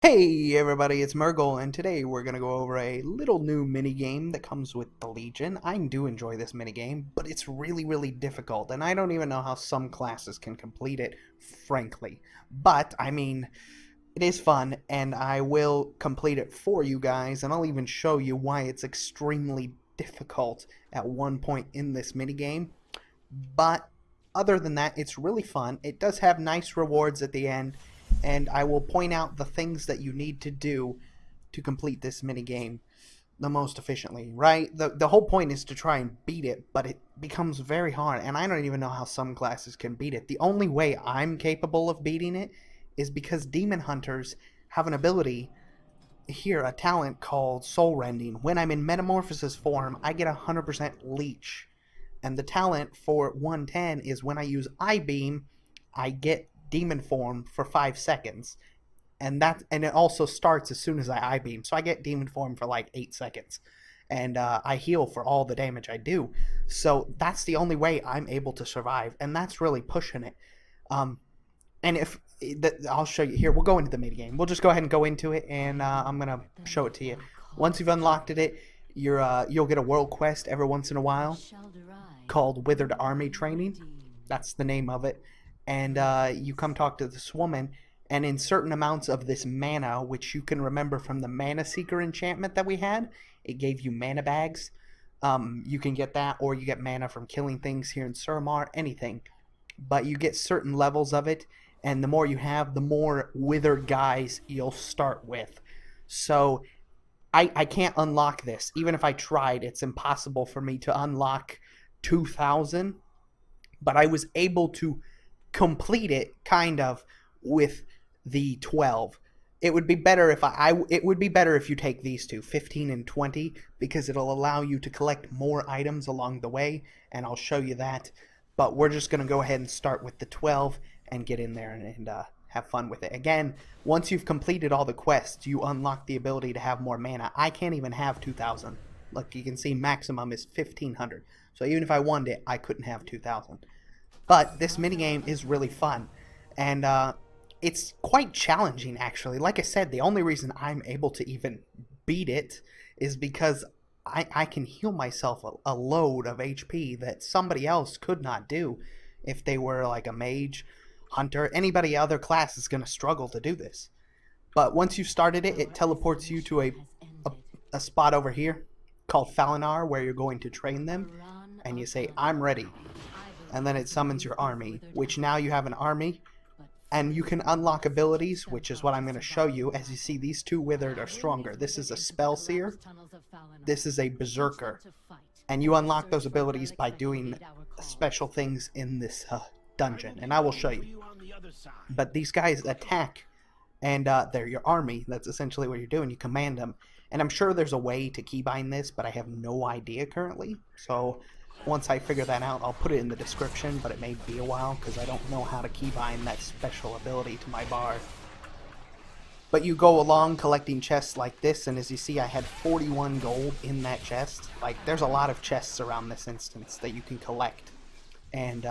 Hey everybody, it's Murgle, and today we're going to go over a little new mini game that comes with the Legion. I do enjoy this mini game, but it's really difficult, and I don't even know how some classes can complete it, frankly. But, I mean, it is fun, and I will complete it for you guys, and I'll even show you why it's extremely difficult at one point in this mini game. But other than that, it's really fun. It does have nice rewards at the end, and I will point out the things that you need to do to complete this mini game the most efficiently, right? The whole point is to try and beat it, but it becomes very hard, and I don't even know how some classes can beat it. The only way I'm capable of beating it is because demon hunters have an ability here, a talent called soul rending. When I'm in metamorphosis form, I get 100% leech. And the talent for 110 is when I use I beam, I get demon form for 5 seconds. And it also starts as soon as I beam. So I get demon form for like 8 seconds. And I heal for all the damage I do. So that's the only way I'm able to survive, and that's really pushing it. Um, and if I'll show you here, we'll go into the mini game. We'll just go ahead and go into it, and I'm gonna show it to you. Once you've unlocked it, you'll get a world quest every once in a while called Withered Army Training. That's the name of it. And you come talk to this woman, and in certain amounts of this mana, which you can remember from the Mana Seeker enchantment that we had, it gave you mana bags. You can get that, or you get mana from killing things here in Suramar, anything. But you get certain levels of it, and the more you have, the more withered guys you'll start with. So I can't unlock this. Even if I tried, it's impossible for me to unlock 2,000. But I was able to complete it, kind of, with the 12. It would be better if it would be better if you take these two, 15 and 20, because it'll allow you to collect more items along the way, and I'll show you that. But we're just going to go ahead and start with the 12 and get in there and have fun with it. Again, once you've completed all the quests, you unlock the ability to have more mana. I can't even have 2,000. Look, you can see maximum is 1,500. So even if I wanted it, I couldn't have 2,000. But this minigame is really fun. And it's quite challenging, actually. Like I said, the only reason I'm able to even beat it is because I can heal myself a load of HP that somebody else could not do if they were like a mage, hunter. Anybody other class is going to struggle to do this. But once you've started it, it teleports you to a spot over here called Falinar, where you're going to train them. And you say, I'm ready. And then it summons your army, which now you have an army. And you can unlock abilities, which is what I'm going to show you. As you see, these two Withered are stronger. This is a Spellseer. This is a Berserker. And you unlock those abilities by doing special things in this dungeon. And I will show you. But these guys attack, and they're your army. That's essentially what you're doing. You command them. And I'm sure there's a way to keybind this, but I have no idea currently. So once I figure that out, I'll put it in the description, but it may be a while because I don't know how to keybind that special ability to my bar. But you go along collecting chests like this, and as you see, I had 41 gold in that chest. Like, there's a lot of chests around this instance that you can collect, and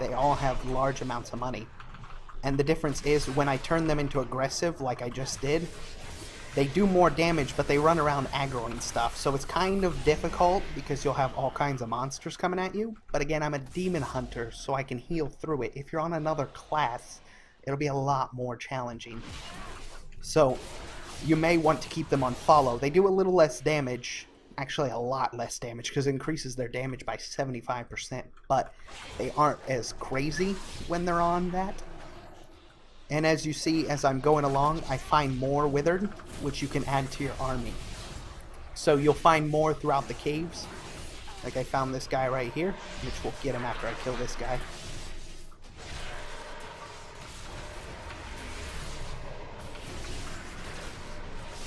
they all have large amounts of money. And the difference is, when I turn them into aggressive, like I just did, they do more damage, but they run around aggroing stuff, so it's kind of difficult because you'll have all kinds of monsters coming at you. But again, I'm a demon hunter, so I can heal through it. If you're on another class, it'll be a lot more challenging. So you may want to keep them on follow. They do a little less damage, actually a lot less damage, because it increases their damage by 75%, but they aren't as crazy when they're on that. And as you see, as I'm going along, I find more Withered, which you can add to your army. So you'll find more throughout the caves. Like I found this guy right here, which we'll get him after I kill this guy.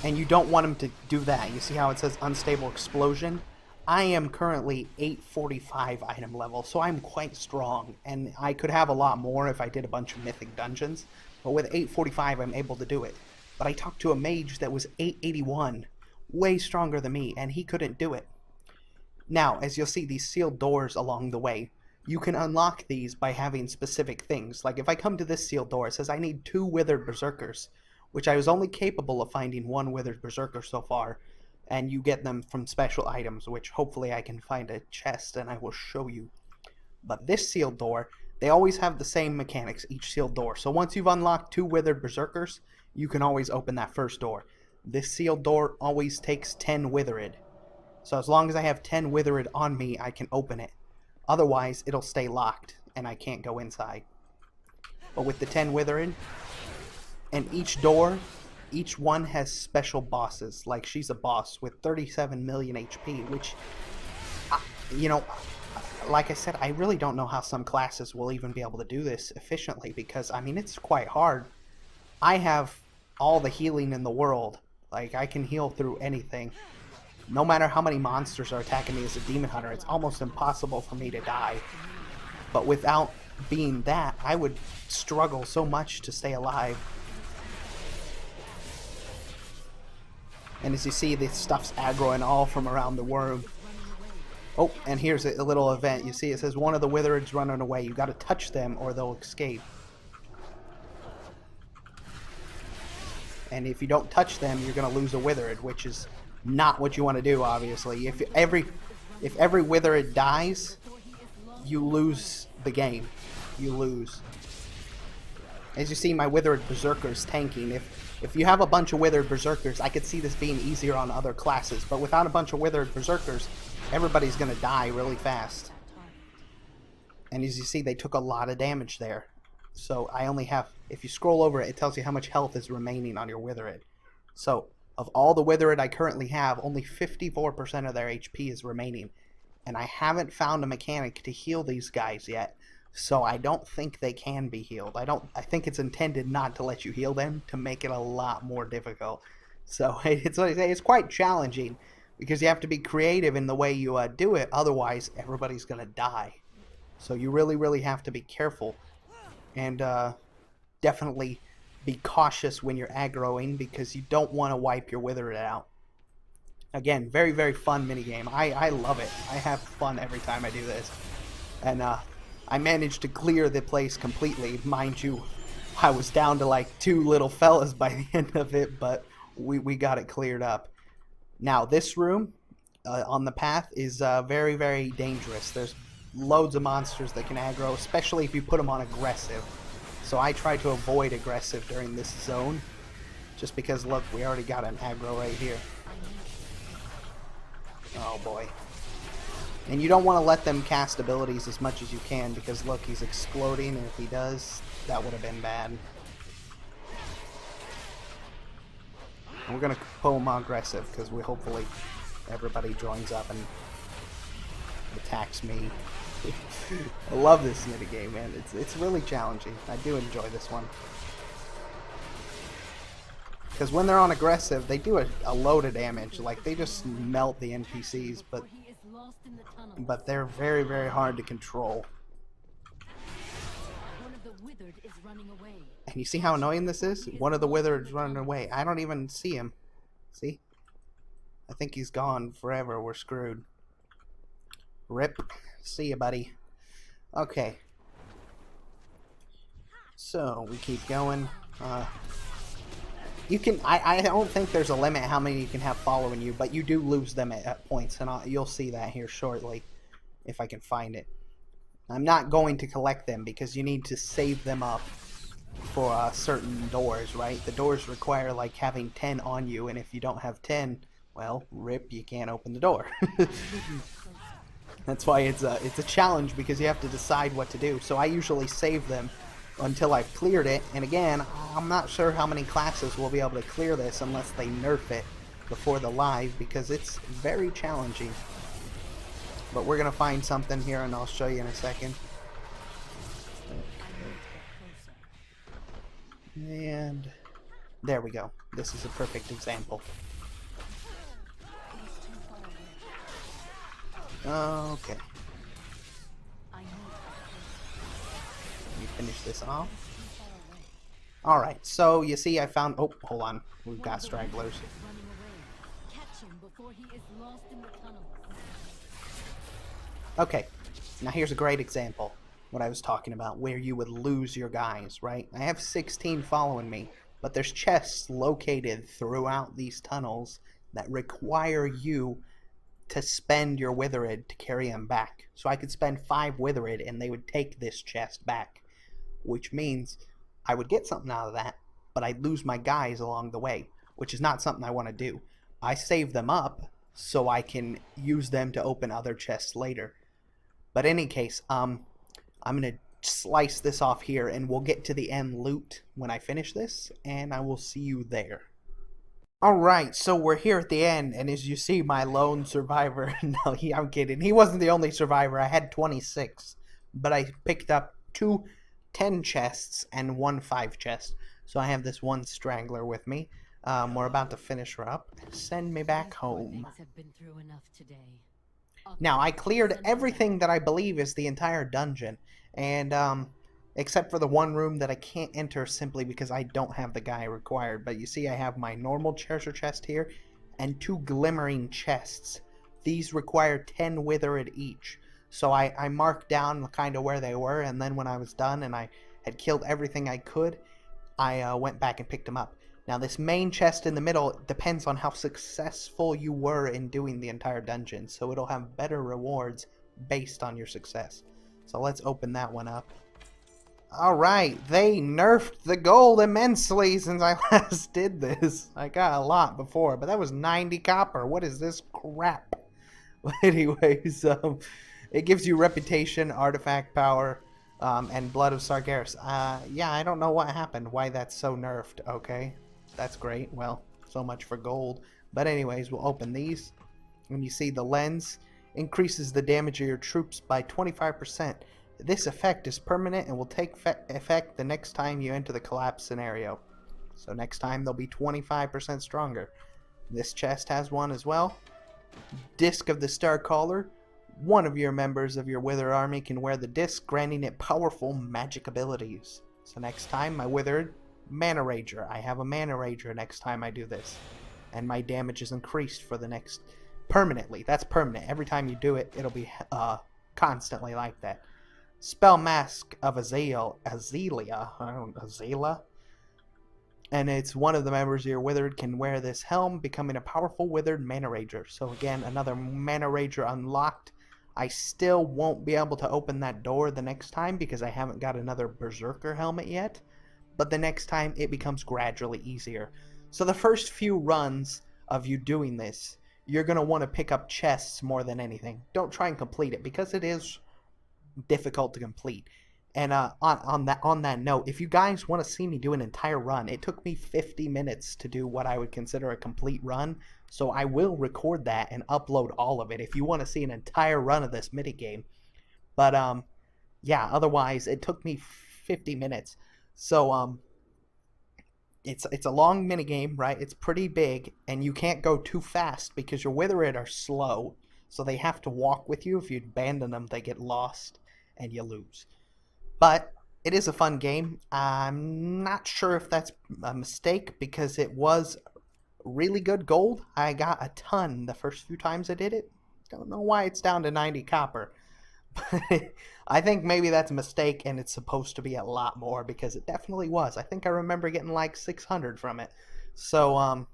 And you don't want him to do that. You see how it says unstable explosion? I am currently 845 item level, so I'm quite strong. And I could have a lot more if I did a bunch of mythic dungeons. But with 845, I'm able to do it. But I talked to a mage that was 881, way stronger than me, and he couldn't do it. Now, as you'll see, these sealed doors along the way, you can unlock these by having specific things. Like if I come to this sealed door, it says I need 2 Withered Berserkers. which I was only capable of finding one Withered Berserker so far, and you get them from special items, which hopefully I can find a chest and I will show you. But this sealed door, they always have the same mechanics, each sealed door. So once you've unlocked 2 Withered Berserkers, you can always open that first door. This sealed door always takes 10 Withered. So as long as I have 10 Withered on me, I can open it. Otherwise, it'll stay locked, and I can't go inside. But with the 10 Withered, and each door, each one has special bosses. Like, she's a boss with 37 million HP, which, you know, like I said, I really don't know how some classes will even be able to do this efficiently, because, I mean, it's quite hard. I have all the healing in the world. Like, I can heal through anything. No matter how many monsters are attacking me as a demon hunter, it's almost impossible for me to die. But without being that, I would struggle so much to stay alive. And as you see, this stuff's aggroing all from around the worm. Oh, and here's a little event. You see, it says one of the Withered's running away. You got to touch them or they'll escape. And if you don't touch them, you're going to lose a Withered, which is not what you want to do, obviously. If every Withered dies, you lose the game. You lose. As you see, my Withered Berserker's tanking. If you have a bunch of Withered Berserkers, I could see this being easier on other classes. But without a bunch of Withered Berserkers, everybody's going to die really fast. And as you see, they took a lot of damage there. So I only have, if you scroll over it, it tells you how much health is remaining on your Withered. So of all the Withered I currently have, only 54% of their HP is remaining. And I haven't found a mechanic to heal these guys yet. So I don't think they can be healed. I think it's intended not to let you heal them, to make it a lot more difficult. So it's quite challenging, because you have to be creative in the way you do it. Otherwise, everybody's going to die. So you really, really have to be careful. And definitely be cautious when you're aggroing, because you don't want to wipe your Withered out. Again, very, very fun minigame. I love it. I have fun every time I do this. And I managed to clear the place completely. Mind you, I was down to like 2 little fellas by the end of it, but we got it cleared up. Now, this room on the path is very, very dangerous. There's loads of monsters that can aggro, especially if you put them on aggressive. So I try to avoid aggressive during this zone, just because, look, we already got an aggro right here. Oh boy. And you don't want to let them cast abilities as much as you can, because look, he's exploding, and if he does, that would have been bad. And we're going to pull him aggressive, because hopefully everybody joins up and attacks me. I love this minigame, man. It's really challenging. I do enjoy this one. Because when they're on aggressive, they do a load of damage. Like, they just melt the NPCs, but they're very, very hard to control. And you see how annoying this is? One of the Withered is running away. I don't even see him. See? I think he's gone forever. We're screwed. Rip. See ya, buddy. Okay. So, we keep going. You can. I don't think there's a limit how many you can have following you, but you do lose them at points, and you'll see that here shortly, if I can find it. I'm not going to collect them, because you need to save them up for certain doors, right? The doors require, like, having 10 on you, and if you don't have 10, well, rip, you can't open the door. That's why it's a challenge, because you have to decide what to do. So I usually save them until I've cleared it, and again, I'm not sure how many classes will be able to clear this unless they nerf it before the live, because it's very challenging. But we're gonna find something here, and I'll show you in a second. And there we go. This is a perfect example. Okay. Let me finish this off. Alright, so you see I found... Oh, hold on. We've got stragglers. Okay, now here's a great example. What I was talking about, where you would lose your guys, right? I have 16 following me. but there's chests located throughout these tunnels that require you to spend your Withered to carry them back. So I could spend 5 Withered and they would take this chest back, which means I would get something out of that, but I'd lose my guys along the way, which is not something I want to do. I save them up so I can use them to open other chests later. But in any case, I'm going to slice this off here and we'll get to the end loot when I finish this, and I will see you there. Alright, so we're here at the end, and as you see, my lone survivor, no, I'm kidding, he wasn't the only survivor. I had 26, but I picked up 2 10 chests and 1 5 chest, so I have this one straggler with me. We're about to finish her up. Send me back home. Now, I cleared everything that I believe is the entire dungeon, and except for the one room that I can't enter simply because I don't have the guy required. But you see I have my normal treasure chest here and 2 glimmering chests. These require 10 Withered each. So I marked down kind of where they were, and then when I was done and I had killed everything I could, I went back and picked them up. Now this main chest in the middle depends on how successful you were in doing the entire dungeon. So it'll have better rewards based on your success. So let's open that one up. Alright, they nerfed the gold immensely since I last did this. I got a lot before, but that was 90 copper. What is this crap? Anyways, it gives you reputation, artifact power, and blood of Sargeras. Yeah, I don't know what happened, why that's so nerfed, okay? That's great. Well, so much for gold. But anyways, we'll open these. And you see the lens increases the damage of your troops by 25%. This effect is permanent and will take effect the next time you enter the collapse scenario. So next time they'll be 25% stronger. This chest has one as well. Disc of the Star Caller. One of your members of your Withered army can wear the disc, granting it powerful magic abilities. So next time, my Withered Mana Rager. I have a Mana Rager next time I do this. And my damage is increased for the next... permanently. That's permanent. Every time you do it, it'll be constantly like that. Spell Mask of Azalea, and it's one of the members of your Withered can wear this helm, becoming a powerful Withered Mana Rager. So again, another Mana Rager unlocked. I still won't be able to open that door the next time because I haven't got another Berserker helmet yet, but the next time it becomes gradually easier. So the first few runs of you doing this, you're going to want to pick up chests more than anything. Don't try and complete it because it is difficult to complete. And on that note, if you guys want to see me do an entire run, it took me 50 minutes to do what I would consider a complete run, so I will record that and upload all of it if you want to see an entire run of this minigame. But yeah, otherwise it took me 50 minutes. So it's a long minigame, right? It's pretty big, and you can't go too fast because your Withered are slow, so they have to walk with you. If you abandon them, they get lost and you lose. But it is a fun game. I'm not sure if that's a mistake because it was really good gold. I got a ton the first few times I did it. Don't know why it's down to 90 copper. But I think maybe that's a mistake and it's supposed to be a lot more because it definitely was. I think I remember getting like 600 from it. So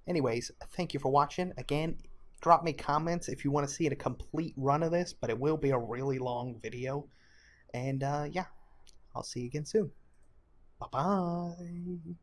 anyways, thank you for watching. Again, drop me comments if you want to see a complete run of this, but it will be a really long video. And yeah, I'll see you again soon. Bye-bye.